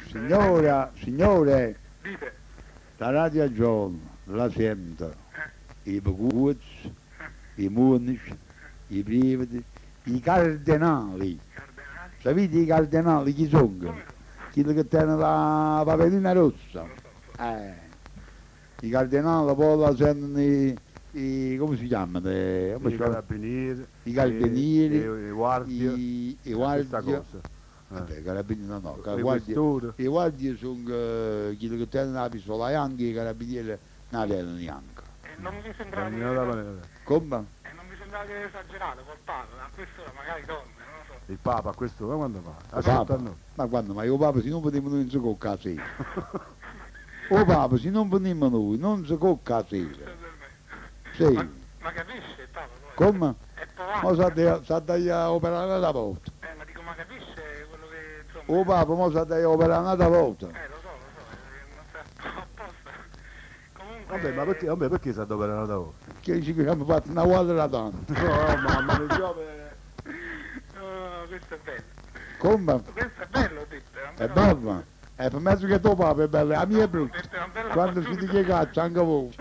Signore, Dite, la radio a giorno, la sento, i Pocuzzi, i Munici, i Privati, i Cardenali. cardenali, Sapete i Cardenali chi sono? come no? Quelli che tengono la papelina rossa. Lo so. I Cardenali poi la sentono come si chiamano? I carabinieri, I carabinieri, i guardia, i questa guardia. cosa. Vabbè, i carabinieri no, I questori. i guardie sono quelli che tengono la pistola bianca, i carabinieri non la tengono neanche. E non vi sembrava Cammino da manera. Come? che esagerato col padre, a quest'ora magari donne, non lo so. Il Papa, questo ma quando fa? Il Ascolta Papa? a noi. Ma quando? Ma io Papa se non veniamo noi non si cocca a sera. O Papa se non veniamo noi non si cocca a sera. Sì. Ma capisce il Papa poi? Come? È Ma polacco. sa da operare una volta. Ma dico, ma capisce quello che insomma... O Papa ma sa da operare una volta. Lo so, non sta apposta. Comunque... Vabbè, perché si adoperano da voi? Che ci abbiamo fatto una quadra tanto. No, mamma mia, Giove. No, questo è bello. Come? Questo è bello, ho detto. È bello. Per mezzo che tuo Papa è bello, la mia è brutta. Questo è un bello Quando si dice cazzo anche voi.